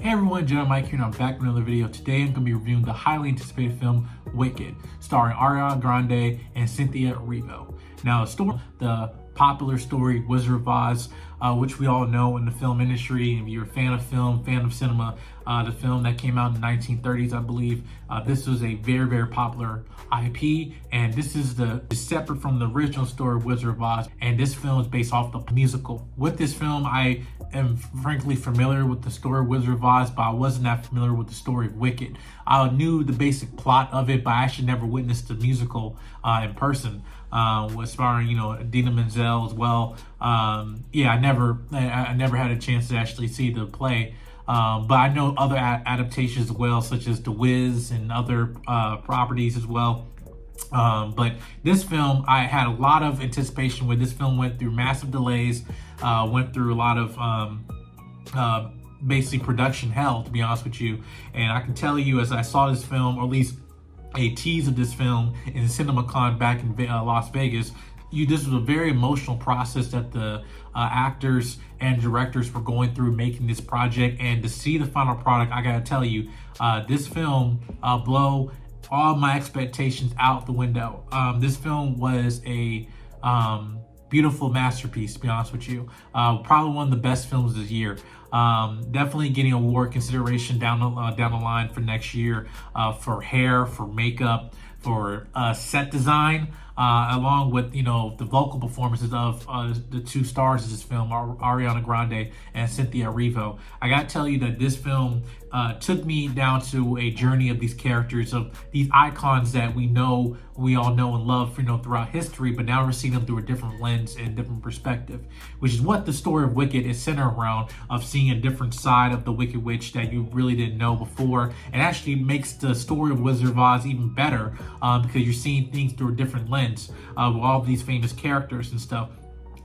Hey everyone, Mike here, and I'm back with another video. Today I'm going to be reviewing the highly anticipated film Wicked, starring Ariana Grande and Cynthia Erivo. Now, the popular story Wizard of Oz, which we all know in the film industry. If you're a fan of film, fan of cinema, the film that came out in the 1930s, I believe. This was a very, very popular IP, and this is separate from the original story of Wizard of Oz, and this film is based off the musical. With this film, I am frankly familiar with the story of Wizard of Oz, but I wasn't that familiar with the story of Wicked. I knew the basic plot of it, but I actually never witnessed the musical in person, starring, Idina Menzel as well. I never had a chance to actually see the play. But I know other adaptations as well, such as The Wiz and other properties as well. But this film, I had a lot of anticipation with. This film went through massive delays, went through a lot of basically production hell, to be honest with you. And I can tell you, as I saw this film, or at least a tease of this film in CinemaCon back in Las Vegas, this was a very emotional process that the actors and directors were going through making this project. And to see the final product, I gotta tell you, this film blow all my expectations out the window. This film was a beautiful masterpiece, to be honest with you. Probably one of the best films this year. Definitely getting award consideration down the line for next year, for hair, for makeup, for set design, along with the vocal performances of the two stars of this film, Ariana Grande and Cynthia Erivo. I gotta tell you that this film took me down to a journey of these characters, of these icons that we all know and love, throughout history, but now we're seeing them through a different lens and different perspective, which is what the story of Wicked is centered around, of seeing a different side of the Wicked Witch that you really didn't know before. It actually makes the story of Wizard of Oz even better, because you're seeing things through a different lens with all of these famous characters and stuff.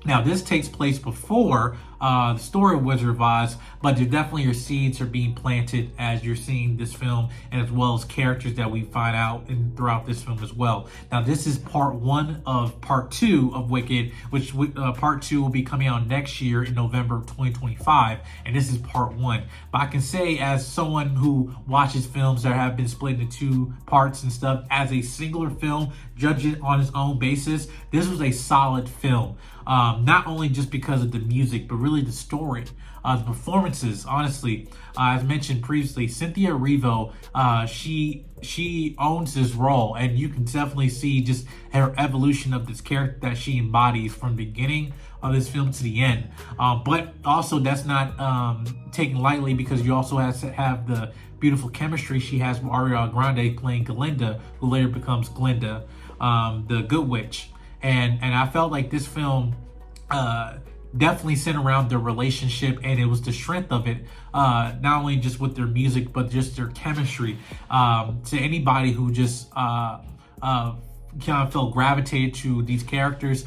Now, this takes place before the story of Wizard of Oz, but definitely your seeds are being planted as you're seeing this film, and as well as characters that we find out throughout this film as well. Now, this is part one of part two of Wicked, which part two will be coming out next year in November of 2025, and this is part one. But I can say, as someone who watches films that have been split into two parts and stuff, as a singular film, judge it on its own basis, this was a solid film. Not only just because of the music, but really the story, the performances. Honestly, as mentioned previously, Cynthia Erivo, she owns this role, and you can definitely see just her evolution of this character that she embodies from the beginning of this film to the end. But also, that's not taken lightly, because you also have to have the beautiful chemistry she has with Ariana Grande playing Galinda, who later becomes Glinda, the Good Witch. And I felt like this film definitely centered around their relationship, and it was the strength of it, not only just with their music, but just their chemistry. To anybody who just kind of felt gravitated to these characters,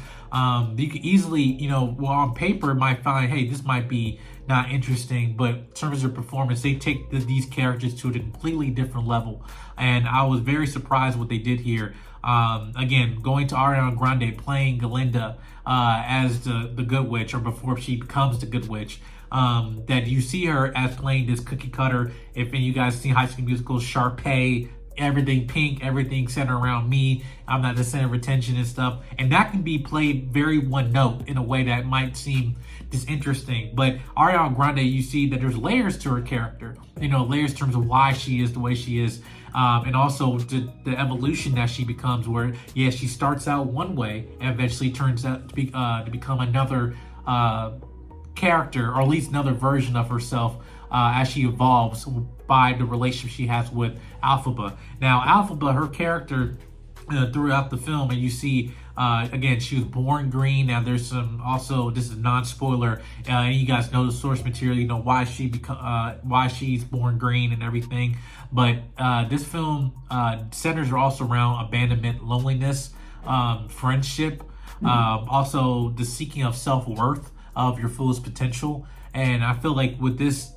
you could easily, on paper might find, hey, this might be not interesting, but in terms of performance, they take these characters to a completely different level. And I was very surprised what they did here. Again, going to Ariana Grande playing Galinda as the Good Witch, or before she becomes the Good Witch, that you see her as playing this cookie cutter. If you guys see High School Musical, Sharpay, everything pink, everything centered around me, I'm not the center of attention and stuff, and that can be played very one note in a way that might seem disinteresting. But Ariana Grande, you see that there's layers to her character, layers in terms of why she is the way she is, and also the evolution that she becomes, where she starts out one way and eventually turns out to become another character, or at least another version of herself, as she evolves by the relationship she has with Alphaba. Now, Alphaba, her character throughout the film, and you see, again, she was born green. Now, there's some also, this is non-spoiler, and you guys know the source material, why she's born green and everything. But this film centers also around abandonment, loneliness, friendship, also the seeking of self-worth, of your fullest potential. And I feel like with this,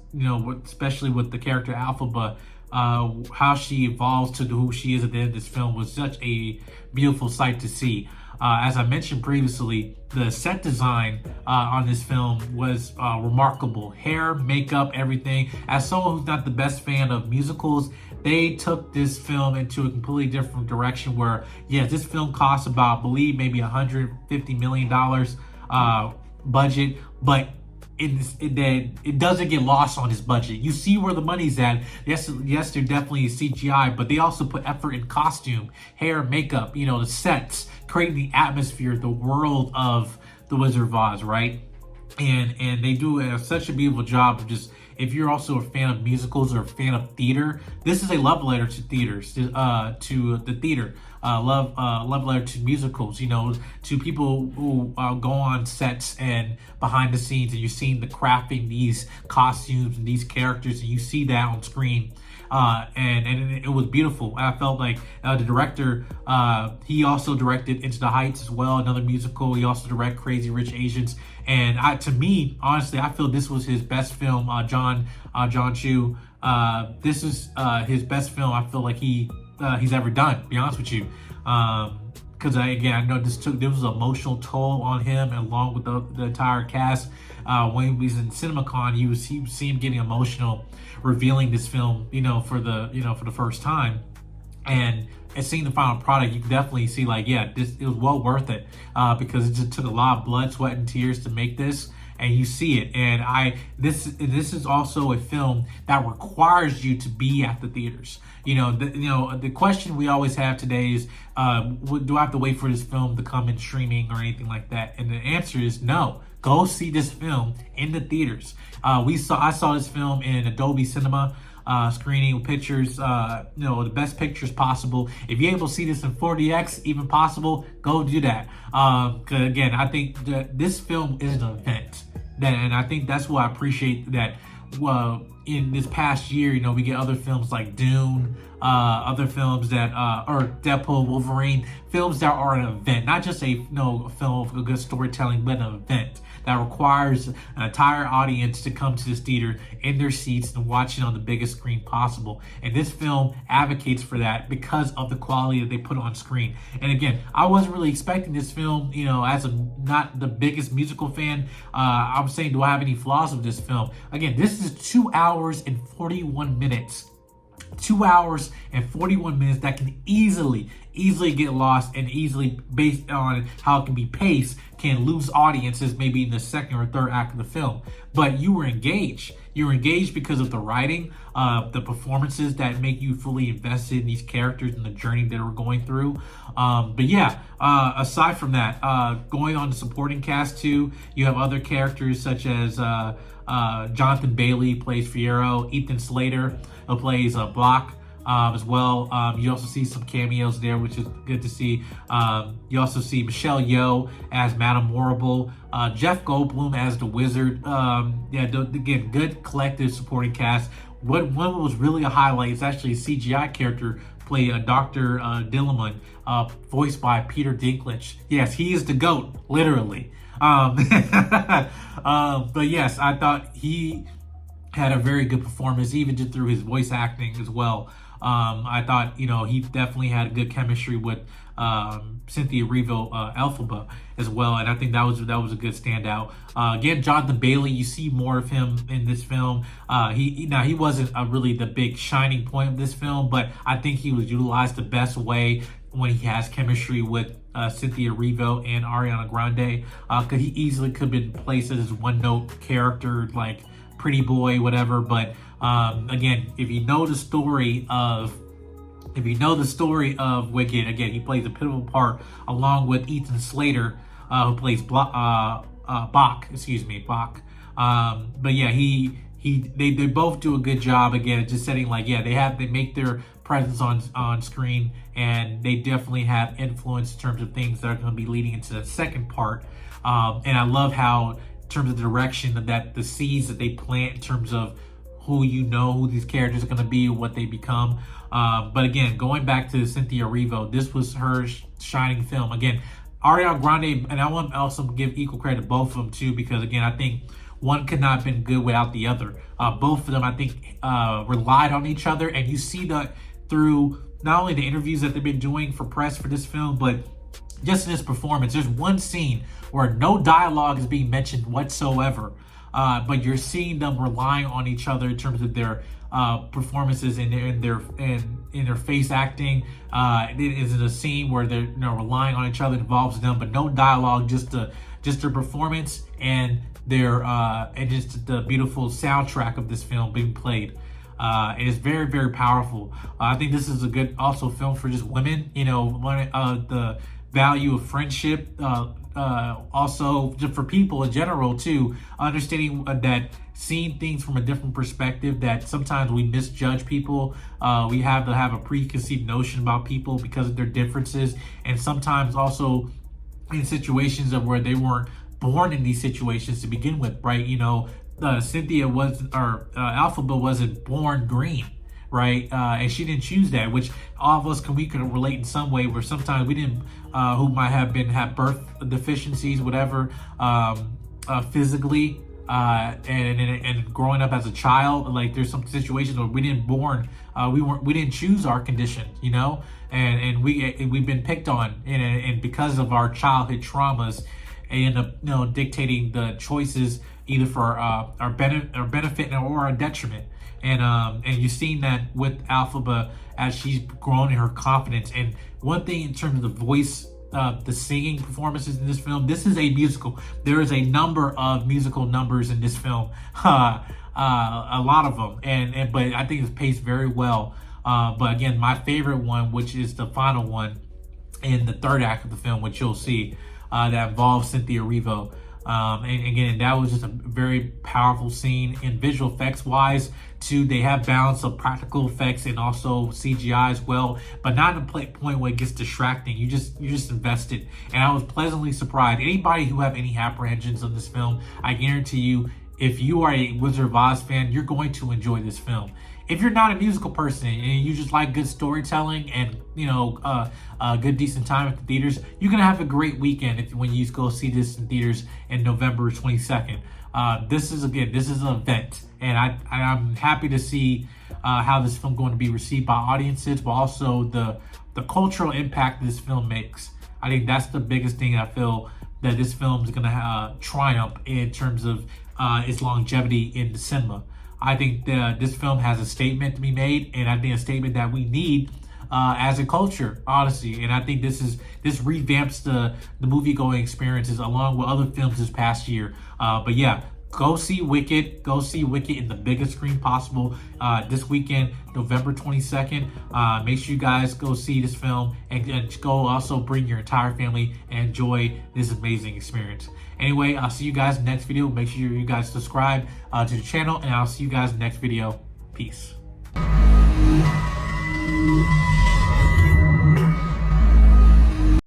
especially with the character Alphaba, how she evolves to who she is at the end of this film was such a beautiful sight to see. As I mentioned previously, the set design on this film was remarkable. Hair, makeup, everything. As someone who's not the best fan of musicals, they took this film into a completely different direction where, yes, this film costs about, I believe, maybe $150 million budget, but it doesn't get lost on his budget. You see where the money's at. Yes, they're definitely CGI, but they also put effort in costume, hair, makeup, the sets, creating the atmosphere, the world of the Wizard of Oz, right? And they do such a beautiful job of just, if you're also a fan of musicals or a fan of theater, this is a love letter to theaters, to the theater. Love letter to musicals, to people who go on sets and behind the scenes, and you're seeing the crafting these costumes and these characters, and you see that on screen. And it was beautiful. I felt like the director, he also directed Into the Heights as well, another musical. He also directed Crazy Rich Asians. And to me, honestly, I feel this was his best film. John Chu, this is his best film I feel like he's ever done, to be honest with you. Because again, I know there was an emotional toll on him, along with the entire cast. When he was in CinemaCon, you see him getting emotional, revealing this film, for the first time, and seeing the final product. You can definitely see, like, it was well worth it, because it just took a lot of blood, sweat, and tears to make this. And you see it, and this is also a film that requires you to be at the theaters. The question we always have today is, do I have to wait for this film to come in streaming or anything like that? And the answer is no. Go see this film in the theaters. I saw this film in Adobe Cinema screening with pictures, the best pictures possible. If you're able to see this in 4DX, even possible, go do that. Because again, I think that this film is an event. And I think that's what I appreciate, that in this past year, we get other films like Dune, other films that or Deadpool, Wolverine, films that are an event, not just a film of good storytelling, but an event that requires an entire audience to come to this theater in their seats and watch it on the biggest screen possible. And this film advocates for that because of the quality that they put on screen. And again, I wasn't really expecting this film, as not the biggest musical fan. I'm saying, do I have any flaws with this film? Again, this is 2 hours and 41 minutes. 2 hours and 41 minutes that can easily get lost, and easily, based on how it can be paced, can lose audiences maybe in the second or third act of the film. But you were engaged. You were engaged because of the writing, the performances that make you fully invested in these characters and the journey they were going through. Aside from that, going on the supporting cast too, you have other characters such as Jonathan Bailey plays Fiyero, Ethan Slater who plays Block as well. You also see some cameos there, which is good to see. You also see Michelle Yeoh as Madame Horrible, Jeff Goldblum as the Wizard. Again, good collective supporting cast. One was really a highlight is actually a CGI character played Dr. Dillamon, voiced by Peter Dinklage. Yes, he is the GOAT, literally. But yes, I thought he had a very good performance, even just through his voice acting as well. I thought, he definitely had a good chemistry with Cynthia Erivo, Elphaba as well, and I think that was a good standout. Again, Jonathan Bailey, you see more of him in this film. He wasn't really the big shining point of this film, but I think he was utilized the best way when he has chemistry with Cynthia Erivo and Ariana Grande, because he easily could have been placed as one-note character, like pretty boy, whatever. But again, if you know the story of Wicked, again, he plays a pivotal part along with Ethan Slater, who plays Bach. But yeah, they both do a good job. Again, just setting, like, they make their presence on screen, and they definitely have influence in terms of things that are going to be leading into the second part. And I love how, in terms of the direction that the seeds that they plant in terms of who these characters are going to be, what they become. But again, going back to Cynthia Erivo, this was her shining film. Again, Ariana Grande, and I want to also give equal credit to both of them too, because again, I think one could not have been good without the other. Both of them, I think, relied on each other, and you see that through not only the interviews that they've been doing for press for this film, but just in this performance. There's one scene where no dialogue is being mentioned whatsoever, but you're seeing them relying on each other in terms of their performances and in their face acting. It is a scene where they're relying on each other, involves them, but no dialogue, just their performance and their and just the beautiful soundtrack of this film being played. It is very, very powerful. I think this is a good also film for just women. The value of friendship, also just for people in general too, understanding that seeing things from a different perspective, that sometimes we misjudge people. We have to have a preconceived notion about people because of their differences, and sometimes also in situations of where they weren't born in these situations to begin with, right? Cynthia Alphaba wasn't born green, right? And she didn't choose that, which all of us we can relate in some way, where sometimes we didn't, who might have birth deficiencies, whatever, physically, and growing up as a child, like there's some situations where we didn't choose our condition, and we've been picked on, and because of our childhood traumas, end up dictating the choices either for our benefit or our detriment. And you've seen that with Alphaba as she's grown in her confidence. And one thing in terms of the voice, the singing performances in this film, this is a musical. There is a number of musical numbers in this film, a lot of them, but I think it's paced very well. But again, my favorite one, which is the final one in the third act of the film, which you'll see, that involves Cynthia Erivo. And again, that was just a very powerful scene. In visual effects wise too, they have balance of practical effects and also CGI as well, but not at a point where it gets distracting. You just invested, and I was pleasantly surprised. Anybody who have any apprehensions of this film, I guarantee you, if you are a Wizard of Oz fan, you're going to enjoy this film. If you're not a musical person and you just like good storytelling and a good decent time at the theaters, you're gonna have a great weekend when you go see this in theaters in November 22nd. This is an event, and I'm happy to see how this film going to be received by audiences, but also the cultural impact this film makes. I think that's the biggest thing I feel that this film is gonna triumph in terms of its longevity in the cinema. I think this film has a statement to be made, and I think a statement that we need as a culture, honestly. And I think this revamps the movie-going experiences along with other films this past year. But yeah, go see Wicked. Go see Wicked in the biggest screen possible this weekend, November 22nd. Make sure you guys go see this film and go also bring your entire family and enjoy this amazing experience. Anyway, I'll see you guys in the next video. Make sure you guys subscribe to the channel, and I'll see you guys in the next video. Peace.